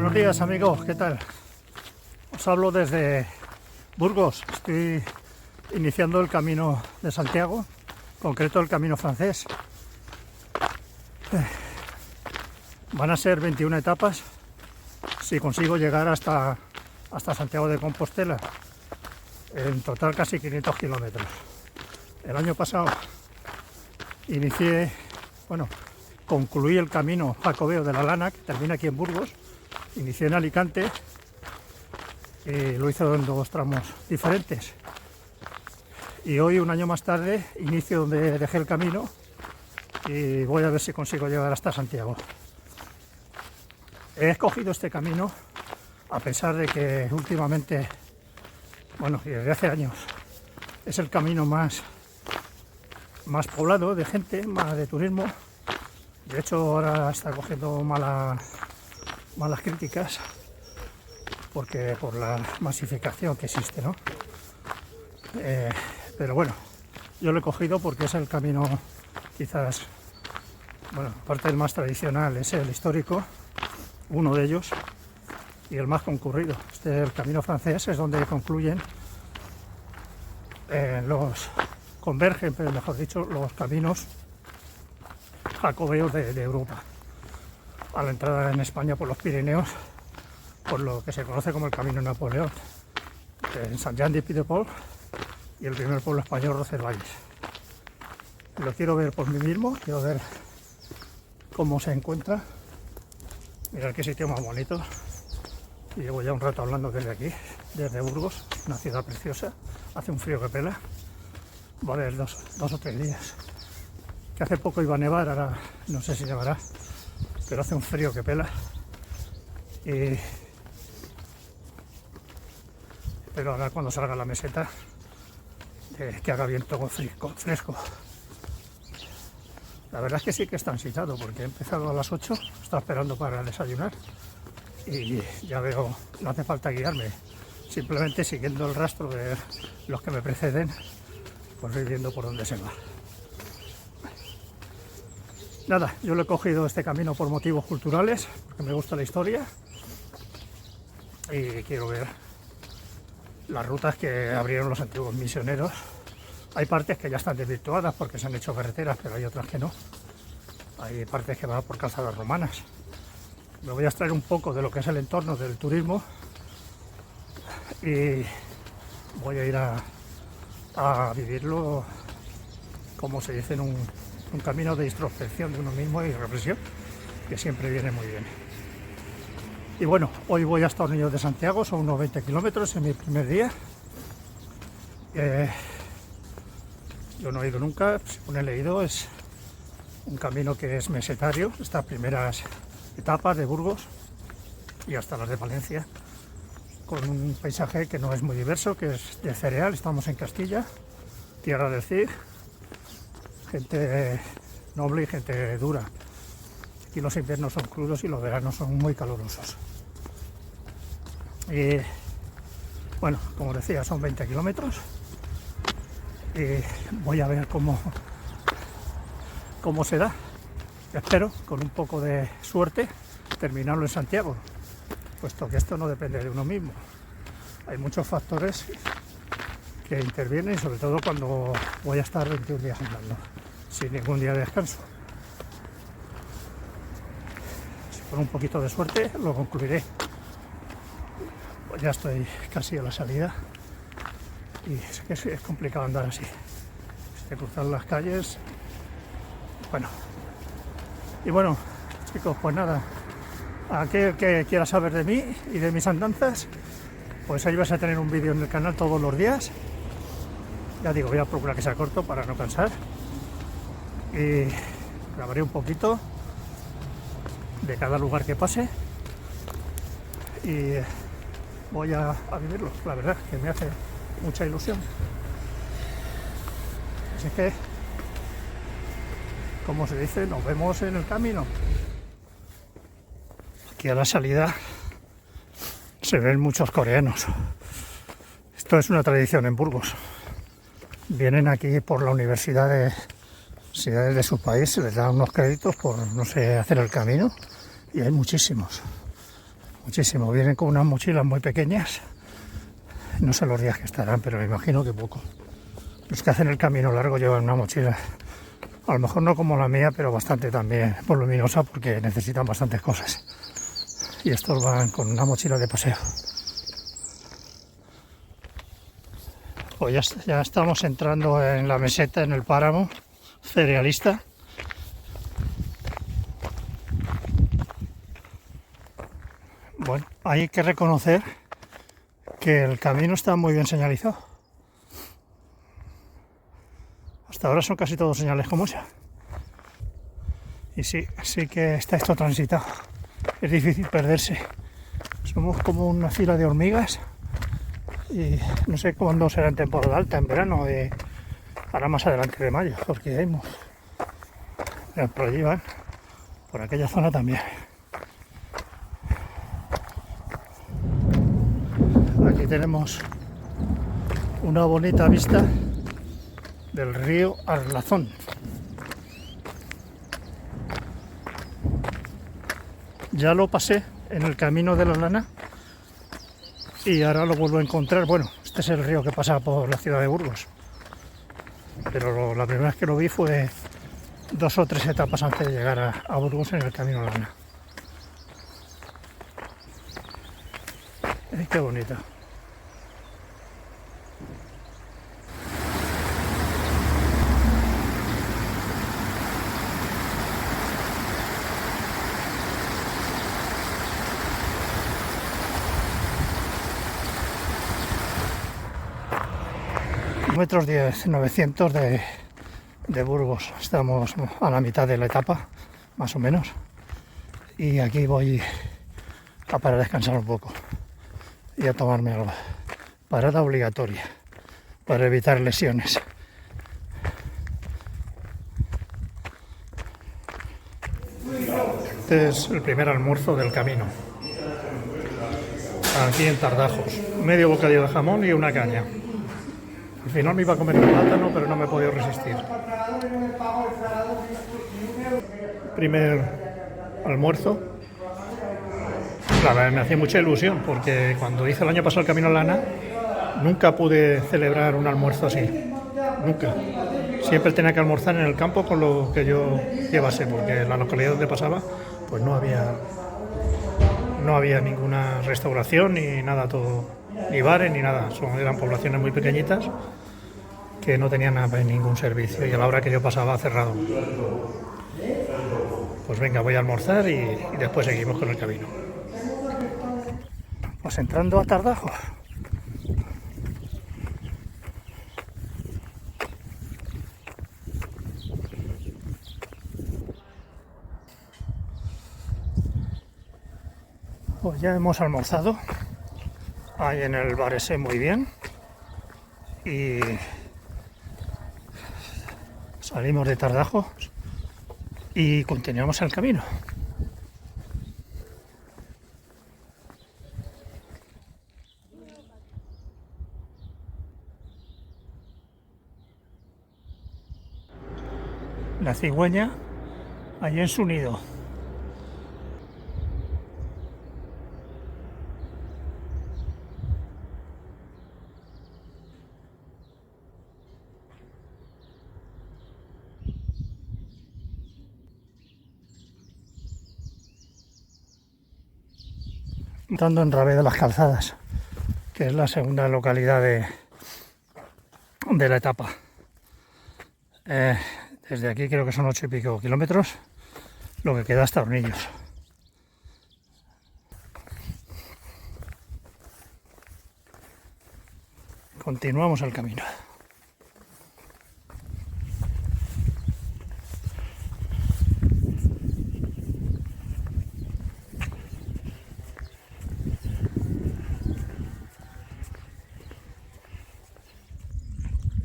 Buenos días amigos, ¿qué tal? Os hablo desde Burgos. Estoy iniciando el camino de Santiago, en concreto el camino francés. Van a ser 21 etapas si consigo llegar hasta Santiago de Compostela. En total casi 500 kilómetros. El año pasado concluí el camino jacobeo de la Lana, que termina aquí en Burgos. Inicié en Alicante y lo hice en dos tramos diferentes. Y hoy, un año más tarde, inicio donde dejé el camino y voy a ver si consigo llegar hasta Santiago. He escogido este camino a pesar de que últimamente, y desde hace años, es el camino más poblado de gente, más de turismo. De hecho, ahora está cogiendo malas críticas porque por la masificación que existe, ¿no? Pero bueno, yo lo he cogido porque es el camino quizás, aparte del más tradicional, es el histórico, uno de ellos, y el más concurrido. El camino francés es donde concluyen convergen, pero mejor dicho, los caminos jacobeos de Europa. A la entrada en España por los Pirineos, por lo que se conoce como el Camino Napoleón, en Saint-Jean-de-Pied-de-Port y el primer pueblo español, Roncesvalles. Lo quiero ver por mí mismo, quiero ver cómo se encuentra. Mirad qué sitio más bonito. Y llevo ya un rato hablando desde aquí, desde Burgos, una ciudad preciosa. Hace un frío que pela. Va a haber dos o tres días. Que hace poco iba a nevar, ahora no sé si nevará, pero hace un frío que pela. Pero ahora cuando salga la meseta, que haga viento fresco. La verdad es que sí que está ansitado, porque he empezado a las 8, estaba esperando para desayunar y ya veo, no hace falta guiarme, simplemente siguiendo el rastro de los que me preceden, pues voy viendo por dónde se va. Nada, yo lo he cogido este camino por motivos culturales, porque me gusta la historia y quiero ver las rutas que abrieron los antiguos misioneros. Hay partes que ya están desvirtuadas porque se han hecho carreteras, pero hay otras que no. Hay partes que van por calzadas romanas. Me voy a extraer un poco de lo que es el entorno del turismo y voy a ir a vivirlo, como se dice, en un camino de introspección de uno mismo y reflexión, que siempre viene muy bien. Y bueno, hoy voy hasta Hornillos de Santiago, son unos 20 kilómetros en mi primer día. Yo no he ido nunca, según he leído, es un camino que es mesetario, estas primeras etapas de Burgos y hasta las de Valencia, con un paisaje que no es muy diverso, que es de cereal. Estamos en Castilla, tierra del Cid, gente noble y gente dura. Aquí los inviernos son crudos y los veranos son muy calurosos. Y bueno, como decía, son 20 kilómetros y voy a ver cómo se da. Espero, con un poco de suerte, terminarlo en Santiago, puesto que esto no depende de uno mismo. Hay muchos factores que intervienen, sobre todo cuando voy a estar 21 días andando, sin ningún día de descanso. Si con un poquito de suerte lo concluiré. Pues ya estoy casi a la salida y sé que es complicado andar así. Se cruzan las calles. Y bueno, chicos, pues nada, aquel que quiera saber de mí y de mis andanzas, pues ahí vas a tener un vídeo en el canal todos los días. Ya digo, voy a procurar que sea corto para no cansar y grabaré un poquito de cada lugar que pase y voy a vivirlo. La verdad que me hace mucha ilusión. Así que, como se dice, nos vemos en el camino. Aquí a la salida se ven muchos coreanos. Esto es una tradición en Burgos. Vienen aquí por la universidad de su país, se les da unos créditos por, no sé, hacer el camino, y hay muchísimos muchísimo. Vienen con unas mochilas muy pequeñas. No sé los días que estarán, pero me imagino que poco. Los que hacen el camino largo llevan una mochila, a lo mejor no como la mía, pero bastante también voluminosa porque necesitan bastantes cosas. Y estos van con una mochila de paseo. Pues ya estamos entrando en la meseta, en el páramo cerealista. Bueno, hay que reconocer que el camino está muy bien señalizado. Hasta ahora son casi todos señales como esa. Y sí que está esto transitado. Es difícil perderse. Somos como una fila de hormigas. Y no sé cuándo será en temporada alta, en verano, ahora más adelante de mayo, porque hay por allí van, por aquella zona también. Aquí tenemos una bonita vista del río Arlazón. Ya lo pasé en el camino de la Lana y ahora lo vuelvo a encontrar. Bueno, este es el río que pasa por la ciudad de Burgos, pero la primera vez que lo vi fue 2 o 3 etapas antes de llegar a Burgos en el camino Lana. Qué bonita. Kilómetros 10, 900 de Burgos. Estamos a la mitad de la etapa, más o menos. Y aquí voy a parar a descansar un poco y a tomarme algo. Parada obligatoria para evitar lesiones. Este es el primer almuerzo del camino. Aquí en Tardajos. Medio bocadillo de jamón y una caña. Al final me iba a comer un plátano, pero no me he podido resistir. Primer almuerzo. La verdad me hacía mucha ilusión, porque cuando hice el año pasado el Camino Lana, nunca pude celebrar un almuerzo así. Nunca. Siempre tenía que almorzar en el campo con lo que yo llevase, porque en la localidad donde pasaba, pues no había ninguna restauración ni nada, todo, ni bares ni nada. Eran poblaciones muy pequeñitas que no tenían ningún servicio y a la hora que yo pasaba cerrado. Pues venga, voy a almorzar y después seguimos con el camino. Pues entrando a Tardajos. Pues ya hemos almorzado ahí en el bar ese muy bien y salimos de Tardajos y continuamos el camino. La cigüeña allí en su nido. Entrando en Rabé de las Calzadas, que es la segunda localidad de la etapa. Desde aquí creo que son 8 y pico kilómetros, lo que queda hasta Hornillos. Continuamos el camino.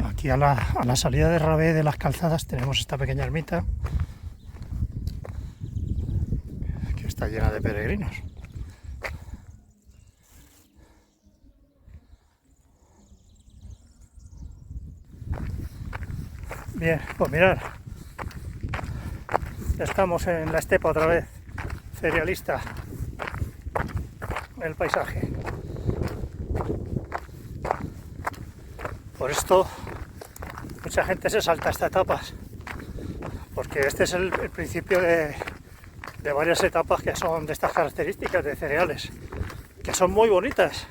Aquí a la salida de Rabé de las Calzadas tenemos esta pequeña ermita que está llena de peregrinos. Bien, pues mirad, estamos en la estepa otra vez, cerealista. el paisaje. Por esto mucha gente se salta estas etapas, porque este es el principio de varias etapas que son de estas características de cereales, que son muy bonitas,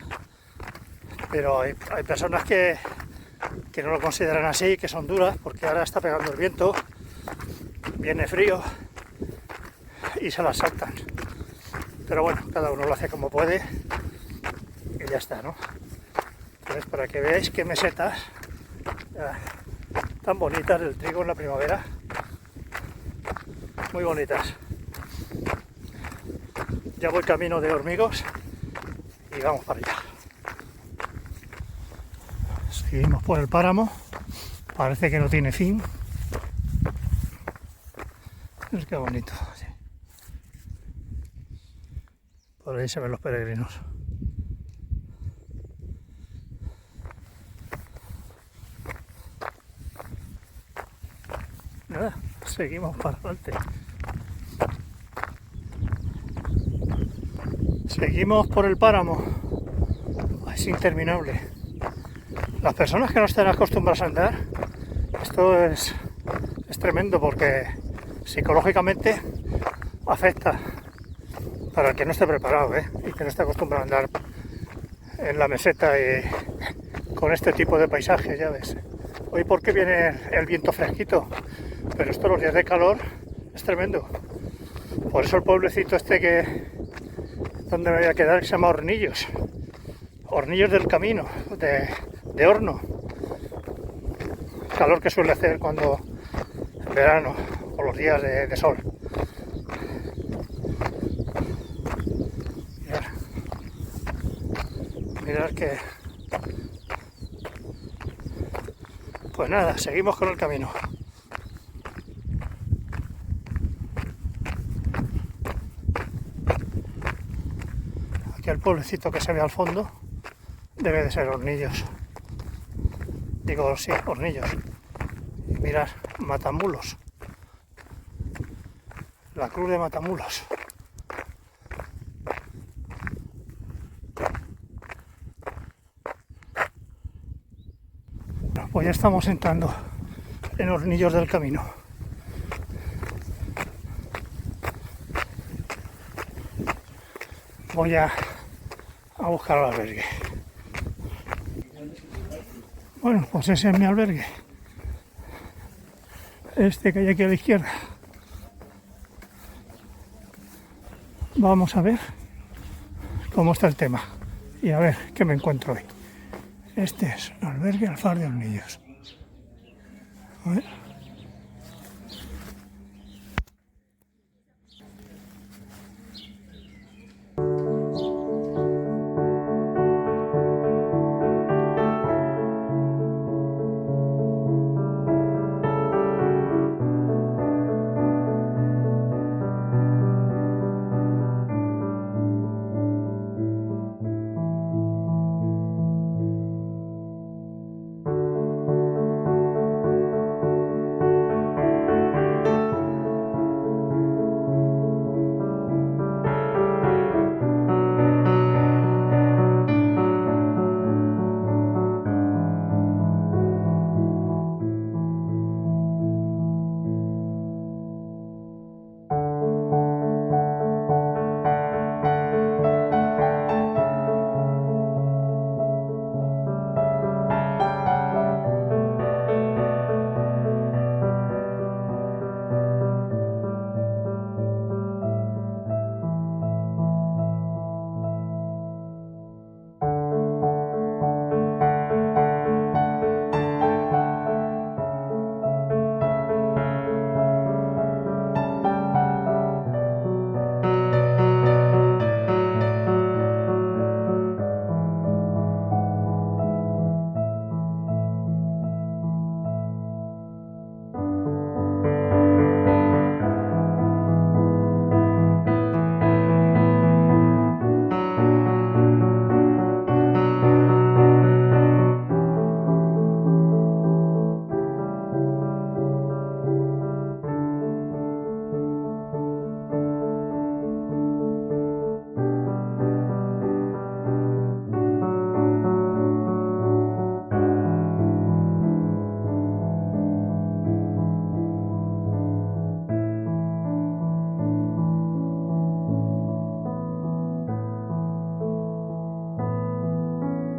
pero hay personas que no lo consideran así, que son duras, porque ahora está pegando el viento, viene frío y se las saltan. Pero bueno, cada uno lo hace como puede y ya está, ¿no? Entonces, para que veáis qué mesetas tan bonitas del trigo en la primavera, muy bonitas. Ya voy camino de Hormigos y vamos para allá. Seguimos por el páramo, parece que no tiene fin. Es que bonito. Sí. Por ahí se ven los peregrinos. Nada, seguimos para adelante. Seguimos por el páramo. Es interminable. Las personas que no están acostumbradas a andar, esto es tremendo, porque psicológicamente afecta para el que no esté preparado, y que no esté acostumbrado a andar en la meseta y con este tipo de paisajes, ya ves. Hoy porque viene el viento fresquito, pero estos los días de calor es tremendo. Por eso el pueblecito donde me voy a quedar, que se llama Hornillos. Hornillos del Camino, de horno. Calor que suele hacer cuando en verano o los días de sol. Mirad que... Pues nada, seguimos con el camino. Aquí el pueblecito que se ve al fondo debe de ser Hornillos. Digo, sí, Hornillos. Y mirad, Matamulos. La cruz de Matamulos. Pues ya estamos entrando en Hornillos del Camino. Voy a buscar el albergue. Bueno, pues ese es mi albergue. Este que hay aquí a la izquierda. Vamos a ver cómo está el tema y a ver qué me encuentro hoy. Este es el albergue Alfar de Hornillos. A ver.